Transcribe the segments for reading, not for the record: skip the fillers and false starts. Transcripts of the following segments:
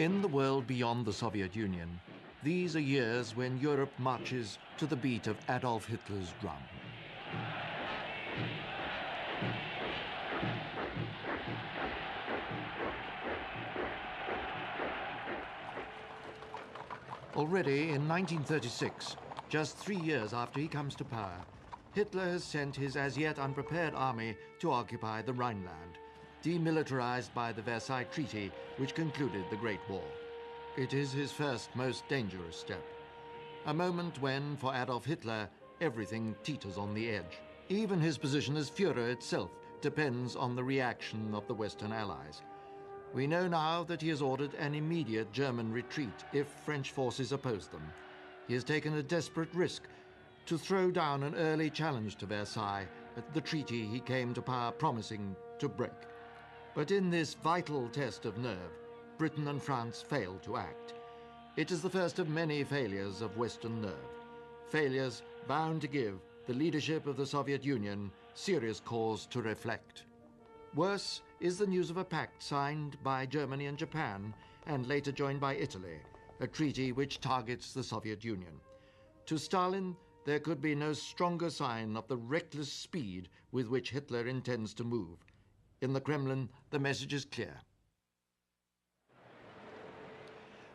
In the world beyond the Soviet Union, these are years when Europe marches to the beat of Adolf Hitler's drum. Already in 1936, just 3 years after he comes to power, Hitler has sent his as yet unprepared army to occupy the Rhineland, demilitarized by the Versailles Treaty, which concluded the Great War. It is his first, most dangerous step. A moment when, for Adolf Hitler, everything teeters on the edge. Even his position as Führer itself depends on the reaction of the Western Allies. We know now that he has ordered an immediate German retreat if French forces oppose them. He has taken a desperate risk to throw down an early challenge to Versailles, the treaty he came to power promising to break. But in this vital test of nerve, Britain and France failed to act. It is the first of many failures of Western nerve, failures bound to give the leadership of the Soviet Union serious cause to reflect. Worse is the news of a pact signed by Germany and Japan, and later joined by Italy, a treaty which targets the Soviet Union. To Stalin, there could be no stronger sign of the reckless speed with which Hitler intends to move. In the Kremlin, the message is clear.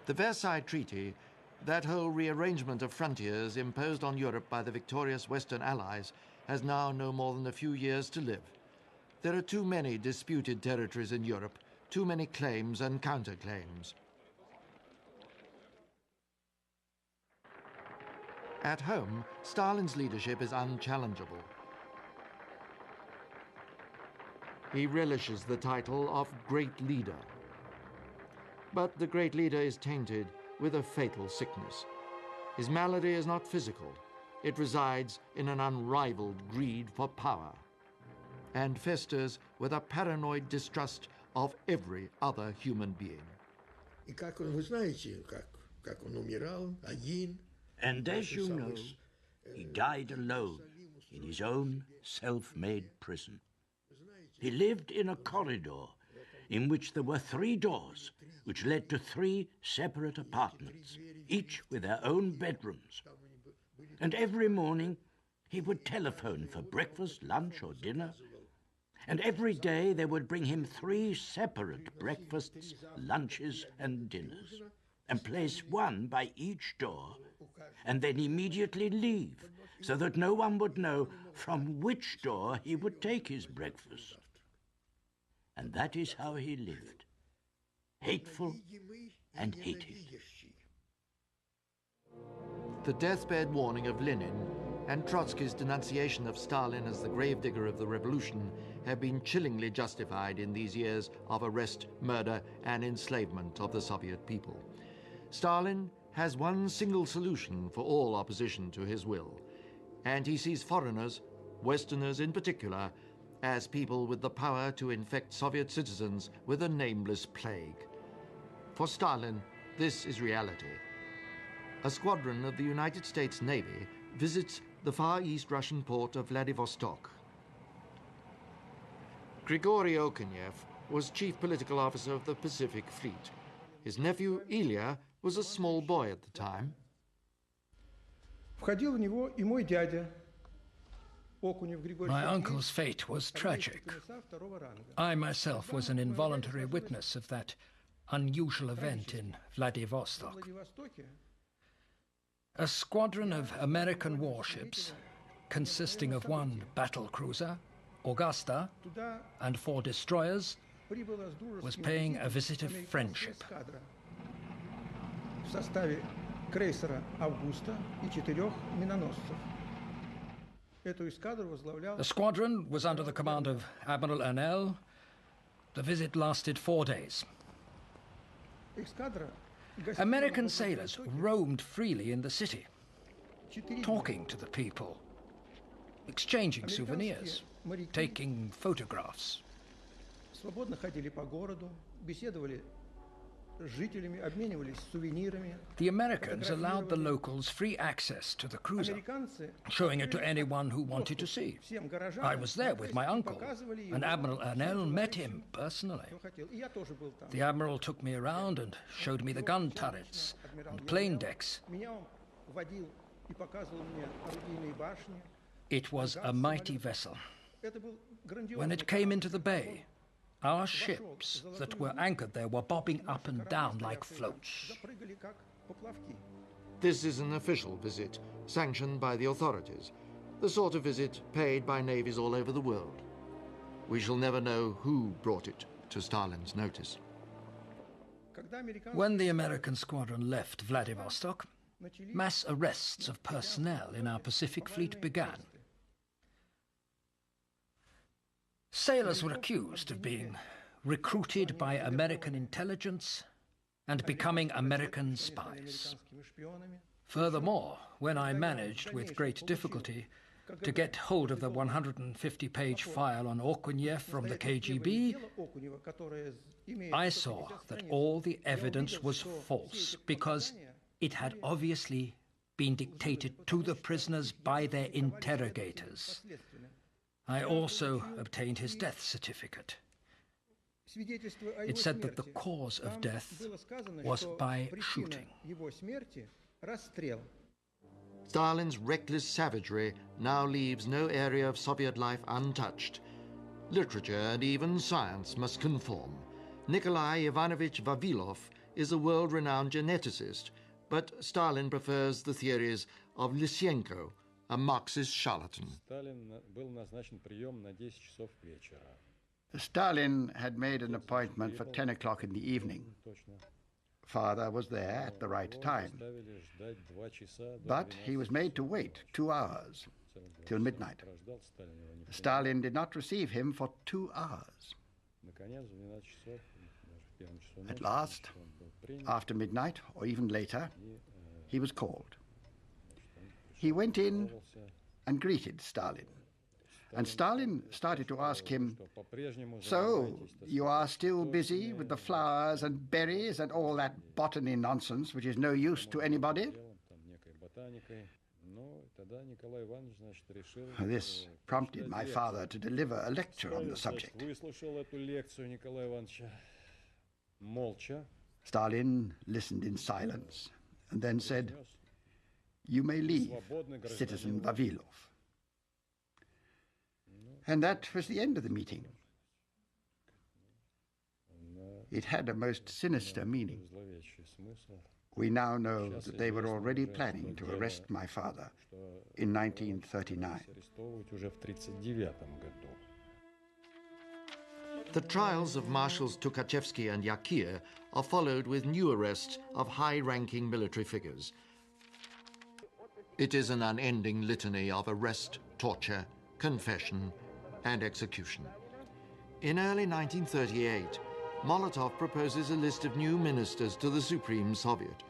The Versailles Treaty, that whole rearrangement of frontiers imposed on Europe by the victorious Western Allies, has now no more than a few years to live. There are too many disputed territories in Europe, too many claims and counterclaims. At home, Stalin's leadership is unchallengeable. He relishes the title of Great Leader. But the Great Leader is tainted with a fatal sickness. His malady is not physical. It resides in an unrivaled greed for power, and festers with a paranoid distrust of every other human being. And as you know, he died alone in his own self-made prison. He lived in a corridor in which there were 3 doors, which led to 3 separate apartments, each with their own bedrooms. And every morning he would telephone for breakfast, lunch, or dinner. And every day they would bring him 3 separate breakfasts, lunches, and dinners, and place one by each door, and then immediately leave, so that no one would know from which door he would take his breakfast. And that is how he lived, hateful and hated. The deathbed warning of Lenin and Trotsky's denunciation of Stalin as the gravedigger of the revolution have been chillingly justified in these years of arrest, murder, and enslavement of the Soviet people. Stalin has one single solution for all opposition to his will, and he sees foreigners, Westerners in particular, as people with the power to infect Soviet citizens with a nameless plague. For Stalin, this is reality. A squadron of the United States Navy visits the Far East Russian port of Vladivostok. Grigory Okonev was chief political officer of the Pacific Fleet. His nephew, Ilya, was a small boy at the time. My uncle's fate was tragic. I myself was an involuntary witness of that unusual event in Vladivostok. A squadron of American warships, consisting of 1 battle cruiser, Augusta, and 4 destroyers, was paying a visit of friendship. The squadron was under the command of Admiral Ernell. The visit lasted 4 days. American sailors roamed freely in the city, talking to the people, exchanging souvenirs, taking photographs. The Americans allowed the locals free access to the cruiser, showing it to anyone who wanted to see. I was there with my uncle, and Admiral Ernell met him personally. The Admiral took me around and showed me the gun turrets and plane decks. It was a mighty vessel. When it came into the bay, our ships that were anchored there were bobbing up and down like floats. This is an official visit, sanctioned by the authorities, the sort of visit paid by navies all over the world. We shall never know who brought it to Stalin's notice. When the American squadron left Vladivostok, mass arrests of personnel in our Pacific Fleet began. Sailors were accused of being recruited by American intelligence and becoming American spies. Furthermore, when I managed with great difficulty to get hold of the 150-page file on Okunev from the KGB, I saw that all the evidence was false because it had obviously been dictated to the prisoners by their interrogators. I also obtained his death certificate. It said that the cause of death was by shooting. Stalin's reckless savagery now leaves no area of Soviet life untouched. Literature and even science must conform. Nikolai Ivanovich Vavilov is a world-renowned geneticist, but Stalin prefers the theories of Lysenko, a Marxist charlatan. Stalin had made an appointment for 10 o'clock in the evening. Father was there at the right time, but he was made to wait 2 hours, till midnight. Stalin did not receive him for 2 hours. At last, after midnight, or even later, he was called. He went in and greeted Stalin. And Stalin started to ask him, "So, you are still busy with the flowers and berries and all that botany nonsense which is no use to anybody?" This prompted my father to deliver a lecture on the subject. Stalin listened in silence and then said, "You may leave, Citizen Vavilov." And that was the end of the meeting. It had a most sinister meaning. We now know that they were already planning to arrest my father in 1939. The trials of Marshals Tukhachevsky and Yakir are followed with new arrests of high-ranking military figures. It is an unending litany of arrest, torture, confession, and execution. In early 1938, Molotov proposes a list of new ministers to the Supreme Soviet.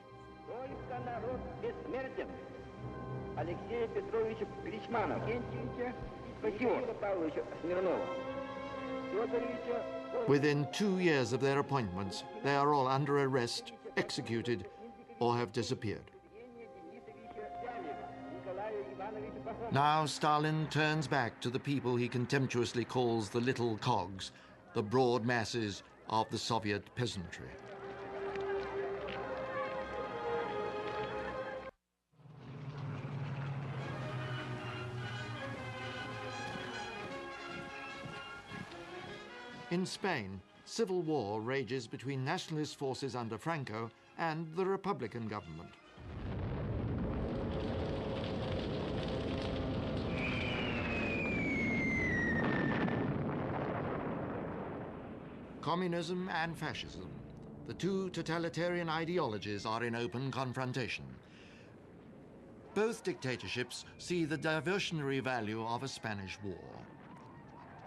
Within 2 years of their appointments, they are all under arrest, executed, or have disappeared. Now Stalin turns back to the people he contemptuously calls the little cogs, the broad masses of the Soviet peasantry. In Spain, civil war rages between nationalist forces under Franco and the Republican government. Communism and fascism, the two totalitarian ideologies, are in open confrontation. Both dictatorships see the diversionary value of a Spanish war.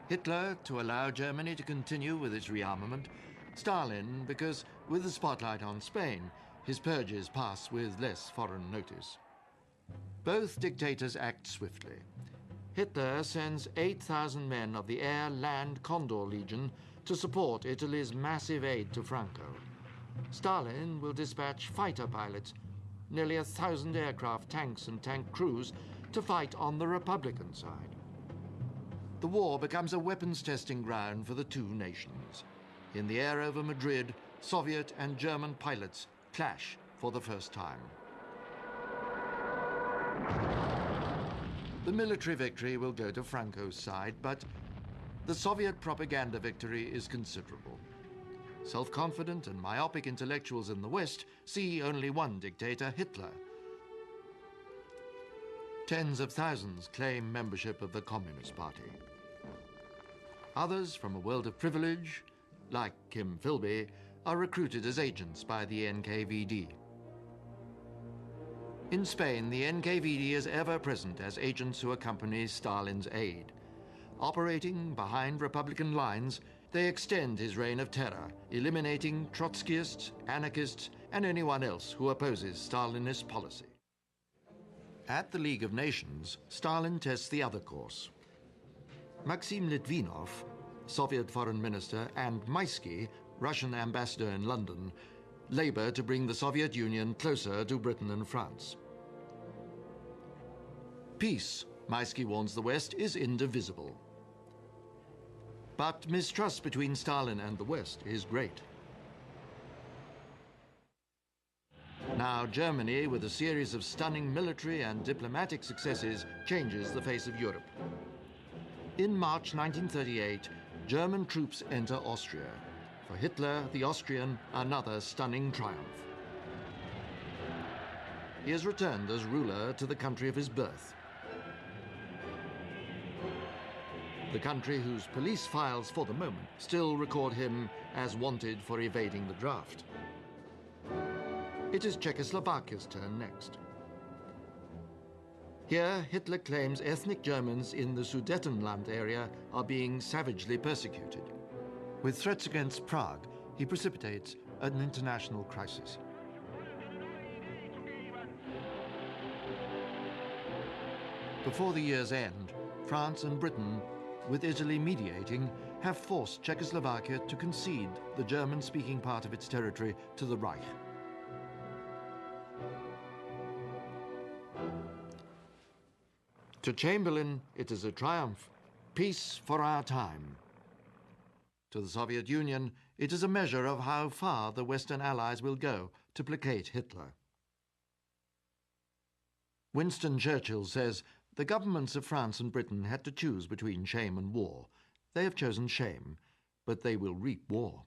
Hitler to allow Germany to continue with its rearmament, Stalin because, with the spotlight on Spain, his purges pass with less foreign notice. Both dictators act swiftly. Hitler sends 8,000 men of the Air, Land, Condor Legion to support Italy's massive aid to Franco. Stalin will dispatch fighter pilots, nearly 1,000 aircraft, tanks and tank crews, to fight on the Republican side. The war becomes a weapons testing ground for the two nations. In the air over Madrid, Soviet and German pilots clash for the first time. The military victory will go to Franco's side, but the Soviet propaganda victory is considerable. Self-confident and myopic intellectuals in the West see only one dictator, Hitler. Tens of thousands claim membership of the Communist Party. Others from a world of privilege, like Kim Philby, are recruited as agents by the NKVD. In Spain, the NKVD is ever present as agents who accompany Stalin's aide. Operating behind Republican lines, they extend his reign of terror, eliminating Trotskyists, anarchists, and anyone else who opposes Stalinist policy. At the League of Nations, Stalin tests the other course. Maxim Litvinov, Soviet foreign minister, and Maisky, Russian ambassador in London, labor to bring the Soviet Union closer to Britain and France. Peace, Maisky warns the West, is indivisible. But mistrust between Stalin and the West is great. Now Germany, with a series of stunning military and diplomatic successes, changes the face of Europe. In March 1938, German troops enter Austria. For Hitler, the Austrian, another stunning triumph. He is returned as ruler to the country of his birth. The country whose police files for the moment still record him as wanted for evading the draft. It is Czechoslovakia's turn next. Here, Hitler claims ethnic Germans in the Sudetenland area are being savagely persecuted. With threats against Prague, he precipitates an international crisis. Before the year's end, France and Britain, with Italy mediating, have forced Czechoslovakia to concede the German-speaking part of its territory to the Reich. To Chamberlain, it is a triumph. Peace for our time. To the Soviet Union, it is a measure of how far the Western Allies will go to placate Hitler. Winston Churchill says, the governments of France and Britain had to choose between shame and war. They have chosen shame, but they will reap war.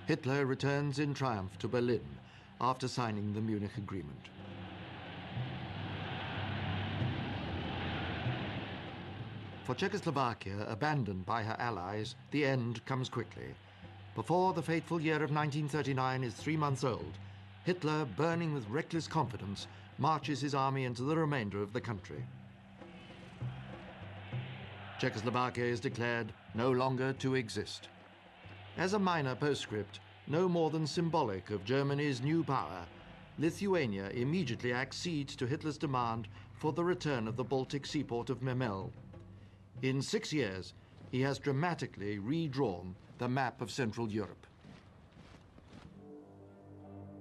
Hitler returns in triumph to Berlin after signing the Munich Agreement. For Czechoslovakia, abandoned by her allies, the end comes quickly. Before the fateful year of 1939 is 3 months old, Hitler, burning with reckless confidence, marches his army into the remainder of the country. Czechoslovakia is declared no longer to exist. As a minor postscript, no more than symbolic of Germany's new power, Lithuania immediately accedes to Hitler's demand for the return of the Baltic seaport of Memel. In 6 years, he has dramatically redrawn the map of Central Europe.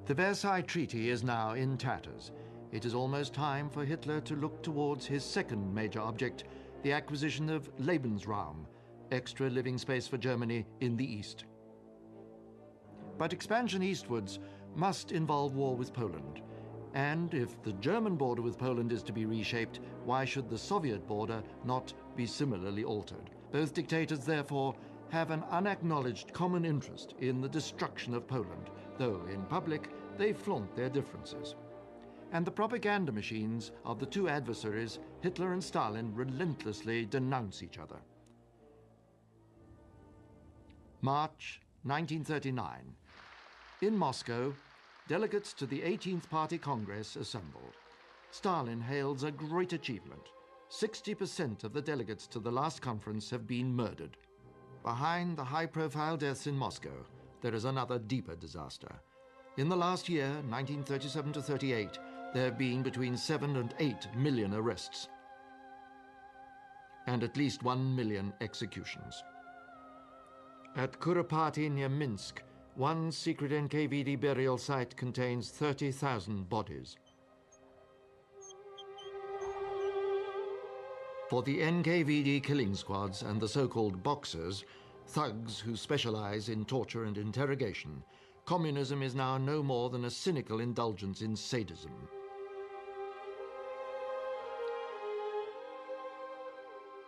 The Versailles Treaty is now in tatters. It is almost time for Hitler to look towards his second major object, the acquisition of Lebensraum, extra living space for Germany in the east. But expansion eastwards must involve war with Poland. And if the German border with Poland is to be reshaped, why should the Soviet border not be similarly altered? Both dictators, therefore, have an unacknowledged common interest in the destruction of Poland, though in public they flaunt their differences. And the propaganda machines of the two adversaries, Hitler and Stalin, relentlessly denounce each other. March 1939. In Moscow, delegates to the 18th Party Congress assembled. Stalin hails a great achievement. 60% of the delegates to the last conference have been murdered. Behind the high-profile deaths in Moscow, there is another deeper disaster. In the last year, 1937 to 38, there have been between 7 and 8 million arrests – and at least 1 million executions. At Kuropati near Minsk, one secret NKVD burial site contains 30,000 bodies. For the NKVD killing squads and the so-called boxers, thugs who specialize in torture and interrogation, communism is now no more than a cynical indulgence in sadism.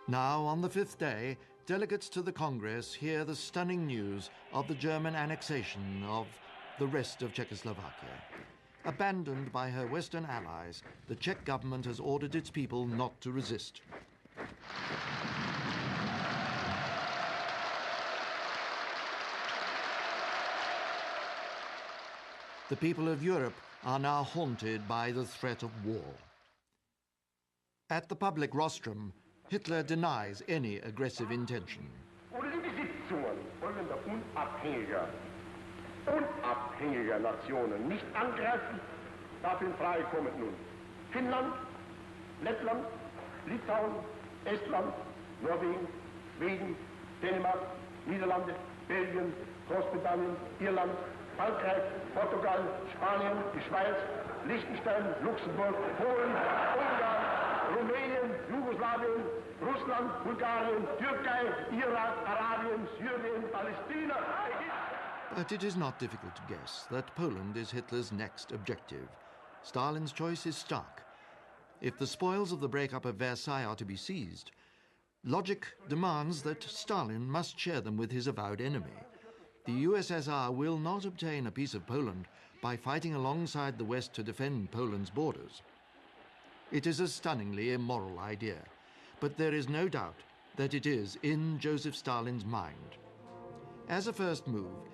Now, on the fifth day, delegates to the Congress hear the stunning news of the German annexation of the rest of Czechoslovakia. Abandoned by her Western allies, the Czech government has ordered its people not to resist. The people of Europe are now haunted by the threat of war. At the public rostrum, Hitler denies any aggressive intention. Unabhängiger Nationen nicht angreifen, darf in Frage kommen nun Finnland, Lettland, Litauen, Estland, Norwegen, Schweden, Dänemark, Niederlande, Belgien, Großbritannien, Irland, Frankreich, Portugal, Spanien, die Schweiz, Liechtenstein, Luxemburg, Polen, Ungarn, Rumänien, Jugoslawien, Russland, Bulgarien, Türkei, Irak, Arabien, Syrien, Palästina, Ägypten. But it is not difficult to guess that Poland is Hitler's next objective. Stalin's choice is stark. If the spoils of the breakup of Versailles are to be seized, logic demands that Stalin must share them with his avowed enemy. The USSR will not obtain a piece of Poland by fighting alongside the West to defend Poland's borders. It is a stunningly immoral idea, but there is no doubt that it is in Joseph Stalin's mind. As a first move,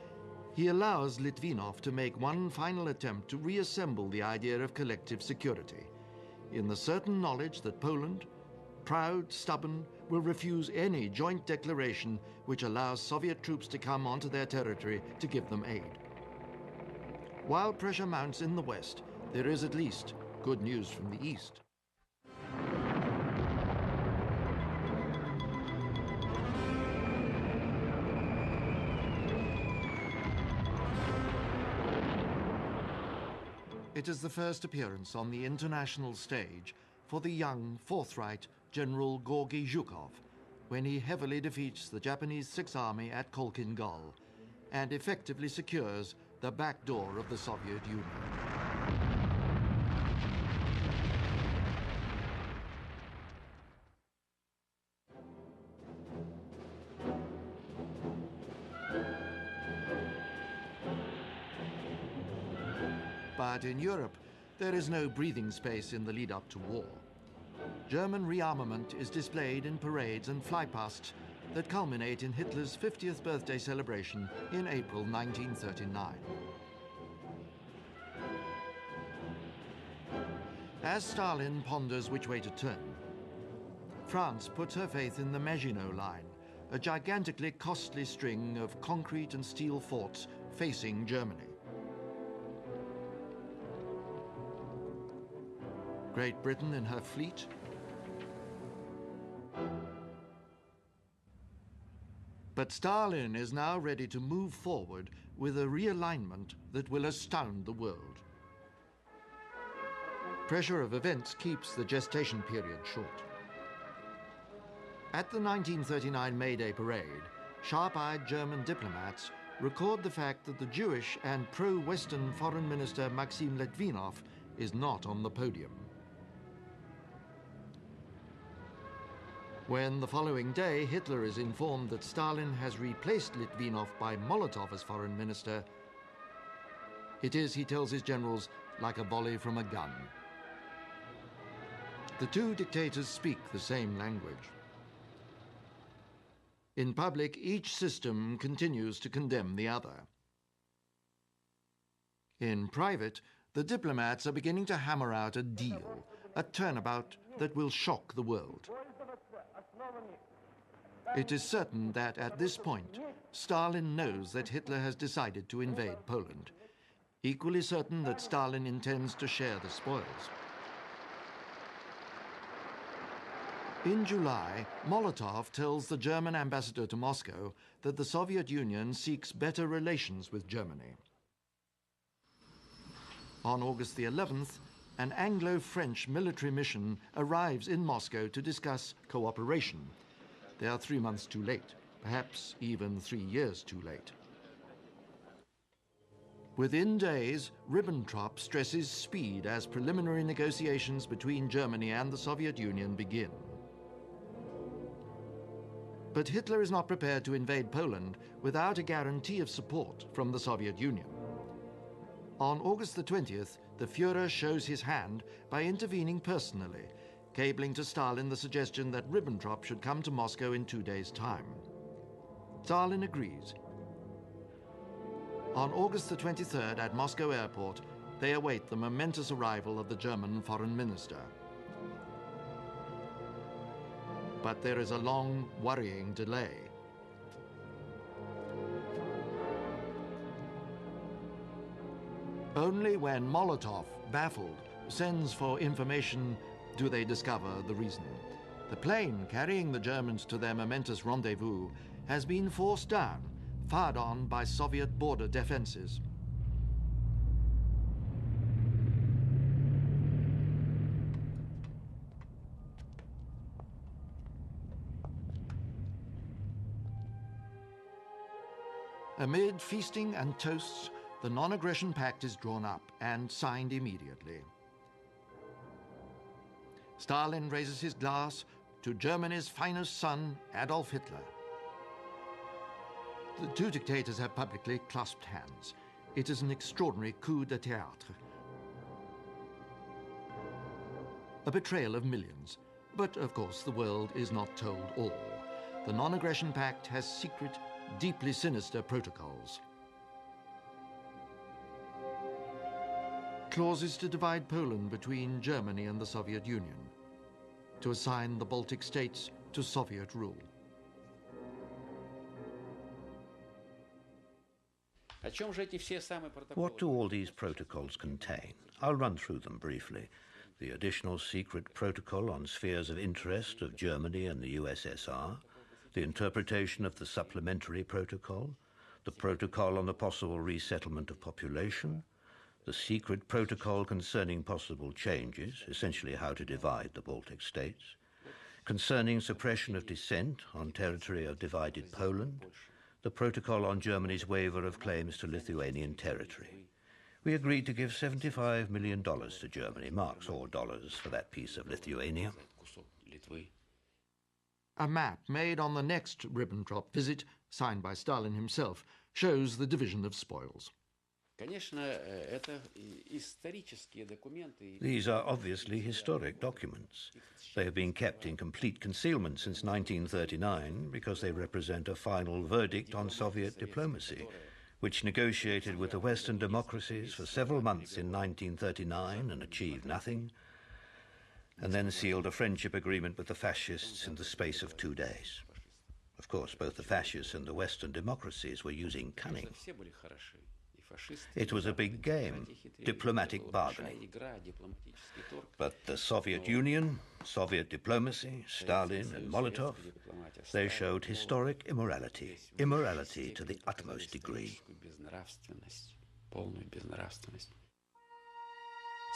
he allows Litvinov to make one final attempt to reassemble the idea of collective security, in the certain knowledge that Poland, proud, stubborn, will refuse any joint declaration which allows Soviet troops to come onto their territory to give them aid. While pressure mounts in the West, there is at least good news from the East. It is the first appearance on the international stage for the young, forthright General Gorgy Zhukov when he heavily defeats the Japanese Sixth Army at Kholkhin Gol and effectively secures the back door of the Soviet Union. But in Europe, there is no breathing space in the lead-up to war. German rearmament is displayed in parades and flypasts that culminate in Hitler's 50th birthday celebration in April 1939. As Stalin ponders which way to turn, France puts her faith in the Maginot Line, a gigantically costly string of concrete and steel forts facing Germany. Great Britain in her fleet, but Stalin is now ready to move forward with a realignment that will astound the world. Pressure of events keeps the gestation period short. At the 1939 May Day parade, sharp-eyed German diplomats record the fact that the Jewish and pro-Western Foreign Minister Maxim Litvinov is not on the podium. When the following day Hitler is informed that Stalin has replaced Litvinov by Molotov as foreign minister, it is, he tells his generals, like a volley from a gun. The two dictators speak the same language. In public, each system continues to condemn the other. In private, the diplomats are beginning to hammer out a deal, a turnabout that will shock the world. It is certain that at this point, Stalin knows that Hitler has decided to invade Poland. Equally certain that Stalin intends to share the spoils. In July, Molotov tells the German ambassador to Moscow that the Soviet Union seeks better relations with Germany. On August the 11th, an Anglo-French military mission arrives in Moscow to discuss cooperation. They are 3 months too late, perhaps even 3 years too late. Within days, Ribbentrop stresses speed as preliminary negotiations between Germany and the Soviet Union begin. But Hitler is not prepared to invade Poland without a guarantee of support from the Soviet Union. On August the 20th, the Führer shows his hand by intervening personally, cabling to Stalin the suggestion that Ribbentrop should come to Moscow in 2 days' time. Stalin agrees. On August the 23rd, at Moscow airport, they await the momentous arrival of the German foreign minister. But there is a long, worrying delay. Only when Molotov, baffled, sends for information do they discover the reason. The plane carrying the Germans to their momentous rendezvous has been forced down, fired on by Soviet border defenses. Amid feasting and toasts, the non-aggression pact is drawn up and signed immediately. Stalin raises his glass to Germany's finest son, Adolf Hitler. The two dictators have publicly clasped hands. It is an extraordinary coup de théâtre. A betrayal of millions. But, of course, the world is not told all. The non-aggression pact has secret, deeply sinister protocols. Clauses to divide Poland between Germany and the Soviet Union, to assign the Baltic states to Soviet rule. What do all these protocols contain? I'll run through them briefly. The additional secret protocol on spheres of interest of Germany and the USSR, the interpretation of the supplementary protocol, the protocol on the possible resettlement of population, the secret protocol concerning possible changes, essentially how to divide the Baltic states, concerning suppression of dissent on territory of divided Poland, the protocol on Germany's waiver of claims to Lithuanian territory. We agreed to give $75 million to Germany, marks or dollars, for that piece of Lithuania. A map made on the next Ribbentrop visit, signed by Stalin himself, shows the division of spoils. These are obviously historic documents. They have been kept in complete concealment since 1939 because they represent a final verdict on Soviet diplomacy, which negotiated with the Western democracies for several months in 1939 and achieved nothing, and then sealed a friendship agreement with the fascists in the space of 2 days. Of course, both the fascists and the Western democracies were using cunning. It was a big game, diplomatic bargaining. But the Soviet Union, Soviet diplomacy, Stalin and Molotov, they showed historic immorality, immorality to the utmost degree.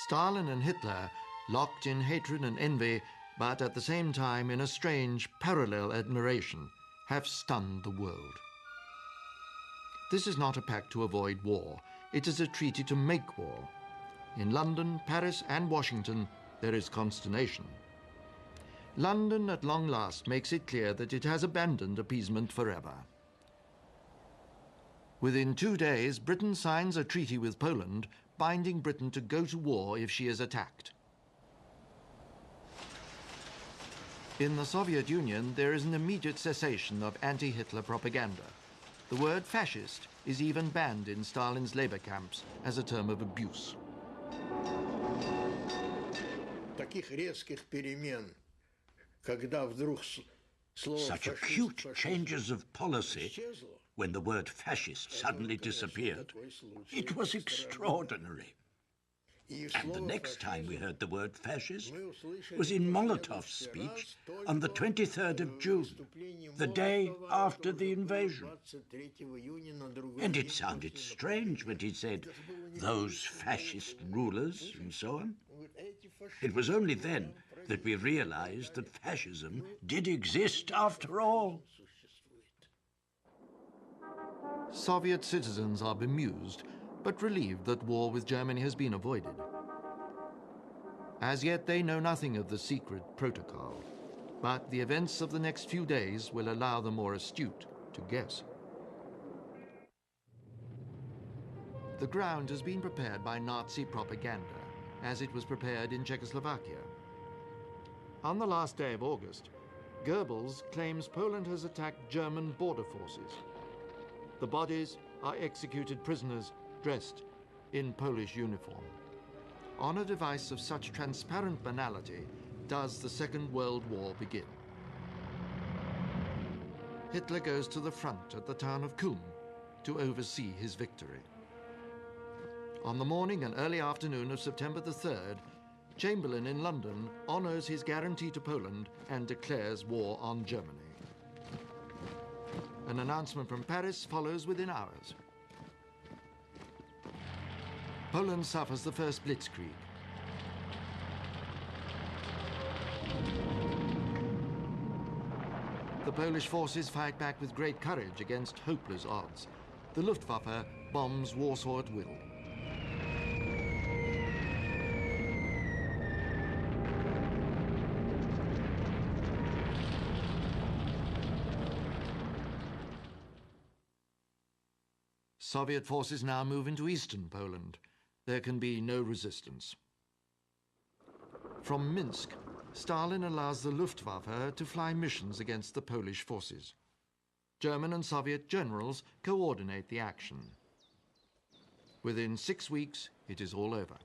Stalin and Hitler, locked in hatred and envy, but at the same time in a strange parallel admiration, have stunned the world. This is not a pact to avoid war. It is a treaty to make war. In London, Paris, and Washington, there is consternation. London, at long last, makes it clear that it has abandoned appeasement forever. Within 2 days, Britain signs a treaty with Poland, binding Britain to go to war if she is attacked. In the Soviet Union, there is an immediate cessation of anti-Hitler propaganda. The word fascist is even banned in Stalin's labor camps as a term of abuse. Such acute changes of policy, when the word fascist suddenly disappeared, it was extraordinary. And the next time we heard the word fascist was in Molotov's speech on the 23rd of June, the day after the invasion. And it sounded strange when he said, "those fascist rulers," and so on. It was only then that we realized that fascism did exist after all. Soviet citizens are bemused, but relieved that war with Germany has been avoided. As yet, they know nothing of the secret protocol, but the events of the next few days will allow the more astute to guess. The ground has been prepared by Nazi propaganda, as it was prepared in Czechoslovakia. On the last day of August, Goebbels claims Poland has attacked German border forces. The bodies are executed prisoners dressed in Polish uniform. On a device of such transparent banality does the Second World War begin. Hitler goes to the front at the town of Kulm to oversee his victory. On the morning and early afternoon of September the 3rd, Chamberlain in London honors his guarantee to Poland and declares war on Germany. An announcement from Paris follows within hours. Poland suffers the first blitzkrieg. The Polish forces fight back with great courage against hopeless odds. The Luftwaffe bombs Warsaw at will. Soviet forces now move into eastern Poland. There can be no resistance. From Minsk, Stalin allows the Luftwaffe to fly missions against the Polish forces. German and Soviet generals coordinate the action. Within 6 weeks, it is all over.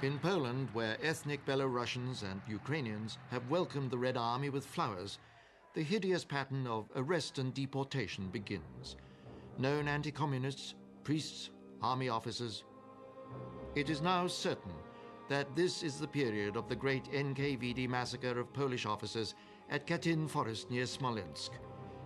In Poland, where ethnic Belarusians and Ukrainians have welcomed the Red Army with flowers, the hideous pattern of arrest and deportation begins. Known anti-communists, priests, army officers. It is now certain that this is the period of the great NKVD massacre of Polish officers at Katyn Forest near Smolensk.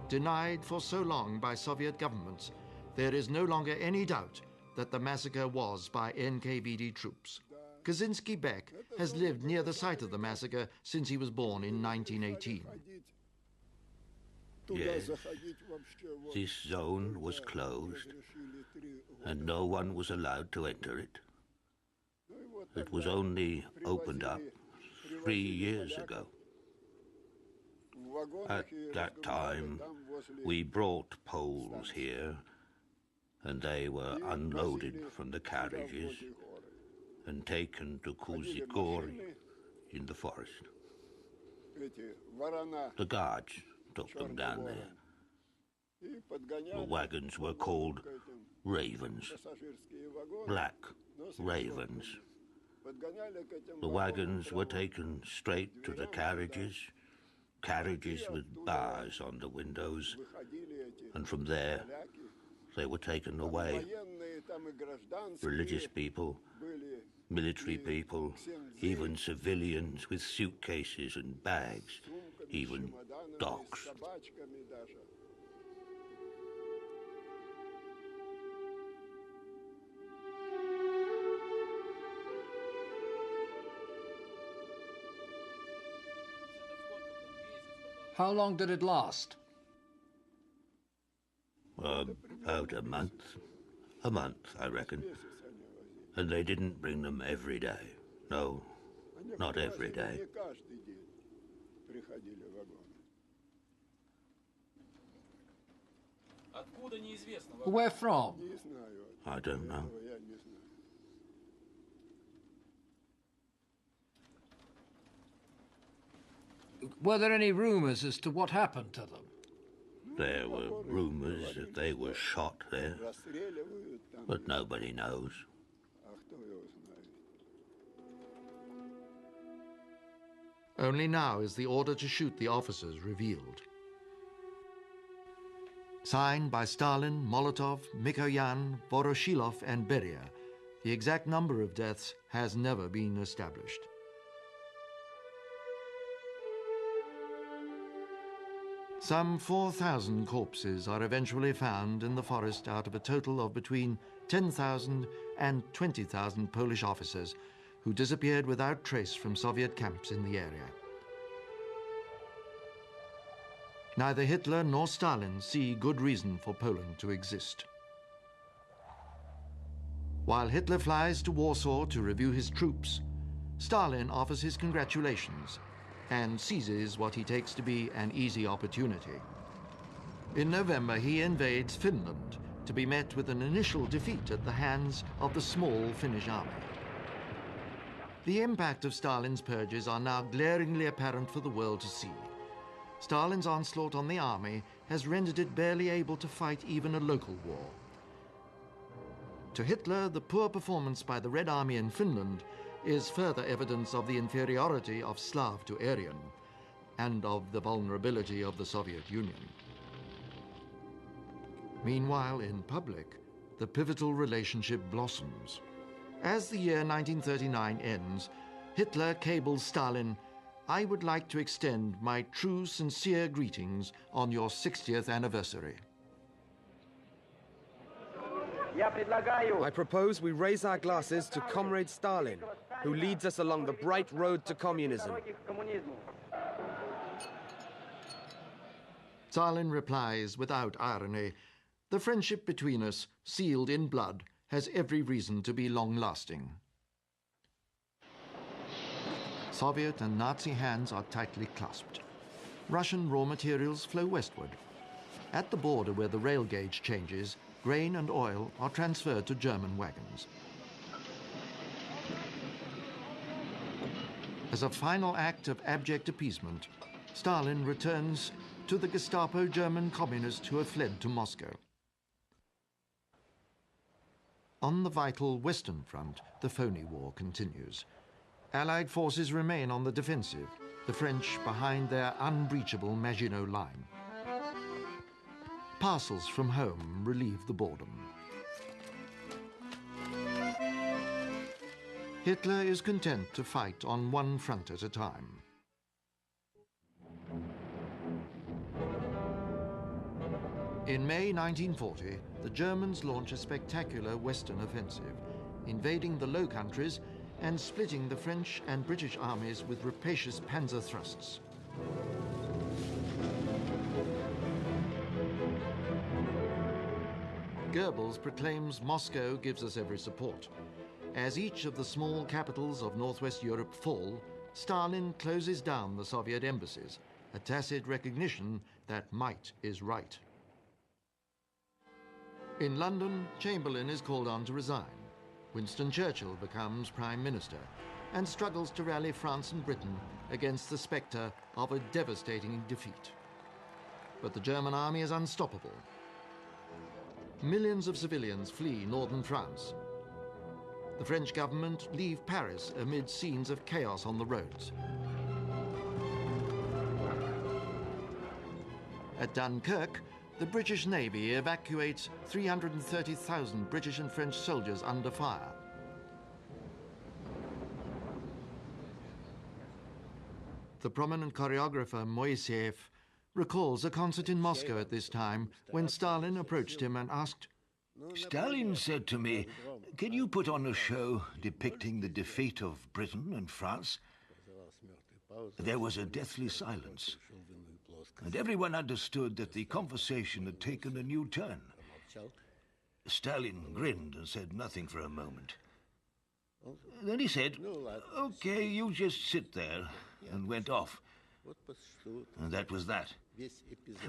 Denied for so long by Soviet governments, there is no longer any doubt that the massacre was by NKVD troops. Kaczynski Beck has lived near the site of the massacre since he was born in 1918. Yes, this zone was closed and no one was allowed to enter it. It was only opened up 3 years ago. At that time, we brought Poles here, and they were unloaded from the carriages and taken to Kuzikory in the forest. The guards took them down there. The wagons were called ravens, black ravens. The wagons were taken straight to the carriages, carriages with bars on the windows, and from there they were taken away. Religious people, military people, even civilians with suitcases and bags, even dogs. How long did it last? About a month. A month, I reckon. And they didn't bring them every day. No, not every day. Where from? I don't know. Were there any rumors as to what happened to them? There were rumors that they were shot there, but nobody knows. Only now is the order to shoot the officers revealed. Signed by Stalin, Molotov, Mikoyan, Voroshilov and Beria, The exact number of deaths has never been established. Some 4,000 corpses are eventually found in the forest out of a total of between 10,000 and 20,000 Polish officers who disappeared without trace from Soviet camps in the area. Neither Hitler nor Stalin see good reason for Poland to exist. While Hitler flies to Warsaw to review his troops, Stalin offers his congratulations and seizes what he takes to be an easy opportunity. In November, he invades Finland to be met with an initial defeat at the hands of the small Finnish army. The impact of Stalin's purges are now glaringly apparent for the world to see. Stalin's onslaught on the army has rendered it barely able to fight even a local war. To Hitler, the poor performance by the Red Army in Finland is further evidence of the inferiority of Slav to Aryan and of the vulnerability of the Soviet Union. Meanwhile, in public, the pivotal relationship blossoms. As the year 1939 ends, Hitler cables Stalin, "I would like to extend my true, sincere greetings on your 60th anniversary." I propose we raise our glasses to Comrade Stalin, who leads us along the bright road to communism. Stalin replies without irony, "The friendship between us, sealed in blood, has every reason to be long-lasting." Soviet and Nazi hands are tightly clasped. Russian raw materials flow westward. At the border where the rail gauge changes, grain and oil are transferred to German wagons. As a final act of abject appeasement, Stalin returns to the Gestapo German communists who have fled to Moscow. On the vital Western Front, the phony war continues. Allied forces remain on the defensive, the French behind their unbreachable Maginot Line. Parcels from home relieve the boredom. Hitler is content to fight on one front at a time. In May 1940, the Germans launch a spectacular Western offensive, invading the Low Countries and splitting the French and British armies with rapacious panzer thrusts. Goebbels proclaims Moscow gives us every support. As each of the small capitals of Northwest Europe fall, Stalin closes down the Soviet embassies, a tacit recognition that might is right. In London, Chamberlain is called on to resign. Winston Churchill becomes Prime Minister and struggles to rally France and Britain against the spectre of a devastating defeat. But the German army is unstoppable. Millions of civilians flee northern France. The French government leave Paris amid scenes of chaos on the roads. At Dunkirk, the British Navy evacuates 330,000 British and French soldiers under fire. The prominent choreographer Moiseev recalls a concert in Moscow at this time when Stalin approached him and asked, Stalin said to me, "Can you put on a show depicting the defeat of Britain and France?" There was a deathly silence, and everyone understood that the conversation had taken a new turn. Stalin grinned and said nothing for a moment. Then he said, "Okay, you just sit there," and went off. And that was that.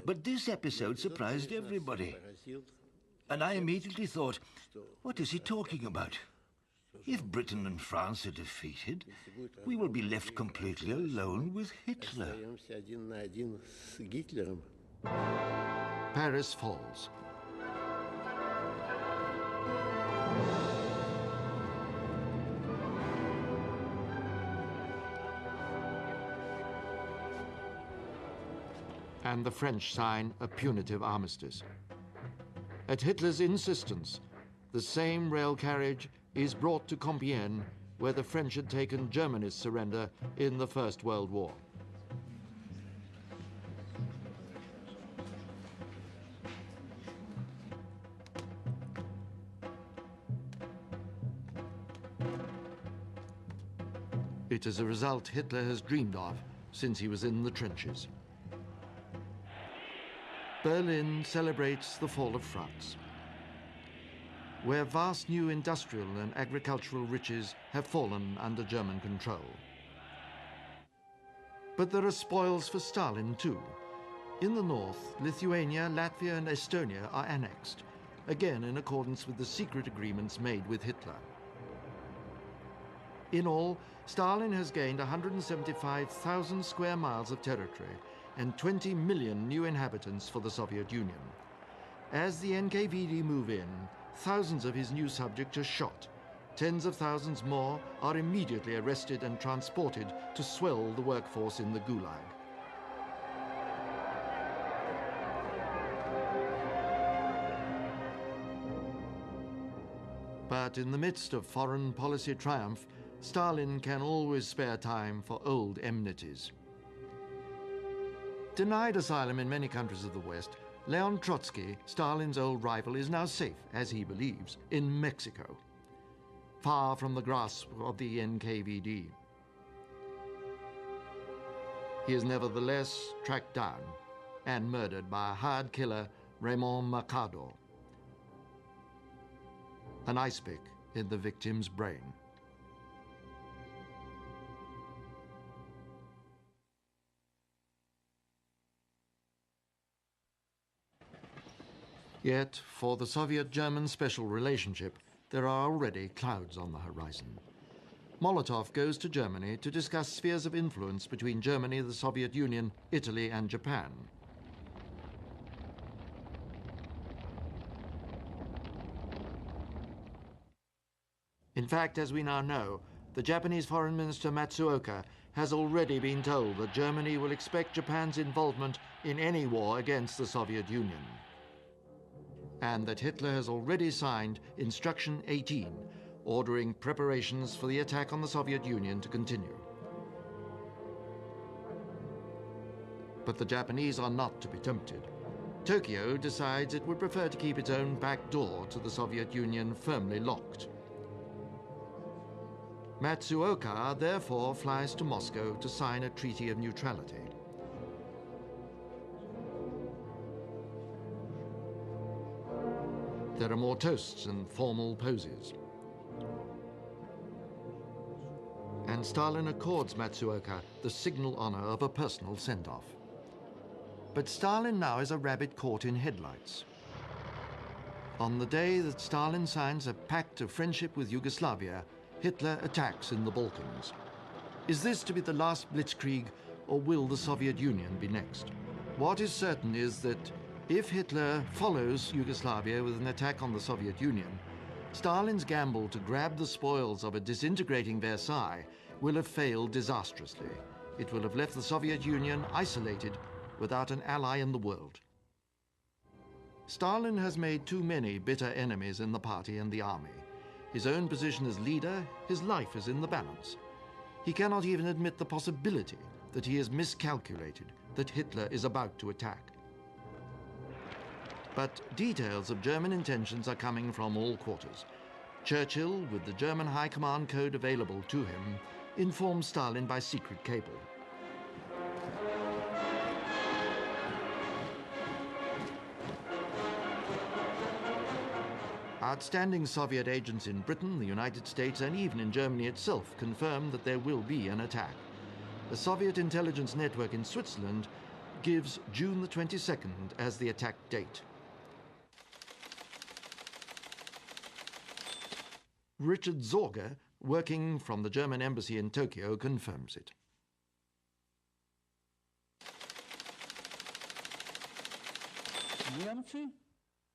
But this episode surprised everybody. And I immediately thought, what is he talking about? If Britain and France are defeated, we will be left completely alone with Hitler. Paris falls. And the French sign a punitive armistice. At Hitler's insistence, the same rail carriage is brought to Compiègne, where the French had taken Germany's surrender in the First World War. It is a result Hitler has dreamed of since he was in the trenches. Berlin celebrates the fall of France, where vast new industrial and agricultural riches have fallen under German control. But there are spoils for Stalin too. In the north, Lithuania, Latvia and Estonia are annexed, again in accordance with the secret agreements made with Hitler. In all, Stalin has gained 175,000 square miles of territory and 20 million new inhabitants for the Soviet Union. As the NKVD move in, thousands of his new subjects are shot. Tens of thousands more are immediately arrested and transported to swell the workforce in the Gulag. But in the midst of foreign policy triumph, Stalin can always spare time for old enmities. Denied asylum in many countries of the West, Leon Trotsky, Stalin's old rival, is now safe, as he believes, in Mexico, far from the grasp of the NKVD. He is nevertheless tracked down and murdered by a hired killer, Raymond Mercado, an ice pick in the victim's brain. Yet, for the Soviet-German special relationship, there are already clouds on the horizon. Molotov goes to Germany to discuss spheres of influence between Germany, the Soviet Union, Italy and Japan. In fact, as we now know, the Japanese Foreign Minister Matsuoka has already been told that Germany will expect Japan's involvement in any war against the Soviet Union, and that Hitler has already signed Instruction 18, ordering preparations for the attack on the Soviet Union to continue. But the Japanese are not to be tempted. Tokyo decides it would prefer to keep its own back door to the Soviet Union firmly locked. Matsuoka therefore flies to Moscow to sign a treaty of neutrality. There are more toasts and formal poses. And Stalin accords Matsuoka the signal honor of a personal send-off. But Stalin now is a rabbit caught in headlights. On the day that Stalin signs a pact of friendship with Yugoslavia, Hitler attacks in the Balkans. Is this to be the last blitzkrieg, or will the Soviet Union be next? What is certain is that if Hitler follows Yugoslavia with an attack on the Soviet Union, Stalin's gamble to grab the spoils of a disintegrating Versailles will have failed disastrously. It will have left the Soviet Union isolated without an ally in the world. Stalin has made too many bitter enemies in the party and the army. His own position as leader, his life is in the balance. He cannot even admit the possibility that he has miscalculated, that Hitler is about to attack. But details of German intentions are coming from all quarters. Churchill, with the German High Command code available to him, informs Stalin by secret cable. Outstanding Soviet agents in Britain, the United States, and even in Germany itself confirm that there will be an attack. The Soviet intelligence network in Switzerland gives June the 22nd as the attack date. Richard Zorger, working from the German embassy in Tokyo, confirms it.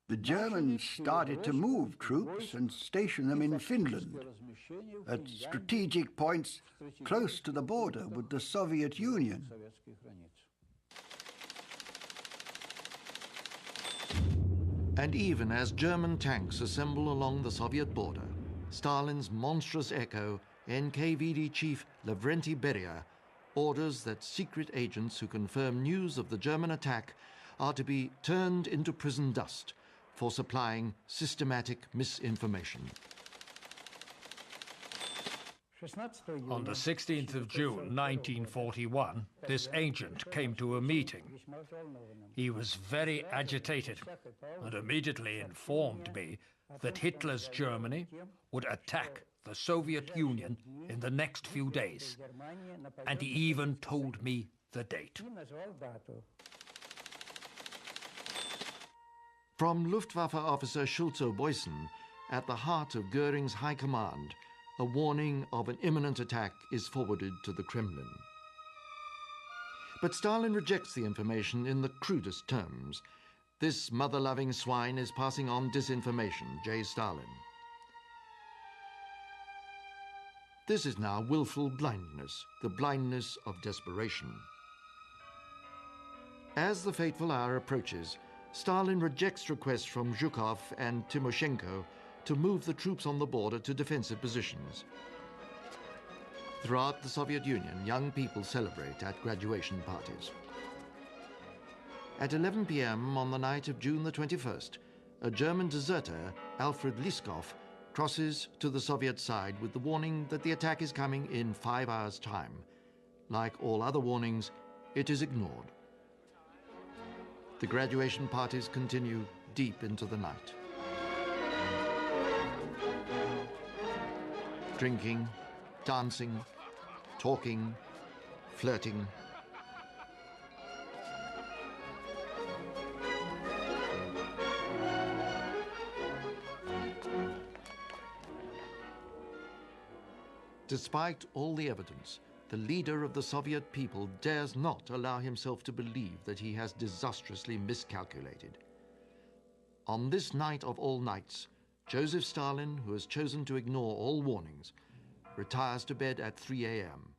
The Germans started to move troops and station them in Finland, at strategic points close to the border with the Soviet Union. And even as German tanks assemble along the Soviet border, Stalin's monstrous echo, NKVD chief Lavrenti Beria, orders that secret agents who confirm news of the German attack are to be turned into prison dust for supplying systematic misinformation. On the 16th of June, 1941, this agent came to a meeting. He was very agitated and immediately informed me that Hitler's Germany would attack the Soviet Union in the next few days, and he even told me the date. From Luftwaffe officer Schulze-Boysen, at the heart of Goering's high command, a warning of an imminent attack is forwarded to the Kremlin. But Stalin rejects the information in the crudest terms. This mother-loving swine is passing on disinformation, J. Stalin. This is now willful blindness, the blindness of desperation. As the fateful hour approaches, Stalin rejects requests from Zhukov and Timoshenko to move the troops on the border to defensive positions. Throughout the Soviet Union, young people celebrate at graduation parties. At 11 p.m. on the night of June the 21st, a German deserter, Alfred Liskov, crosses to the Soviet side with the warning that the attack is coming in 5 hours' time. Like all other warnings, it is ignored. The graduation parties continue deep into the night. Drinking, dancing, talking, flirting. Despite all the evidence, the leader of the Soviet people dares not allow himself to believe that he has disastrously miscalculated. On this night of all nights, Joseph Stalin, who has chosen to ignore all warnings, retires to bed at 3 a.m.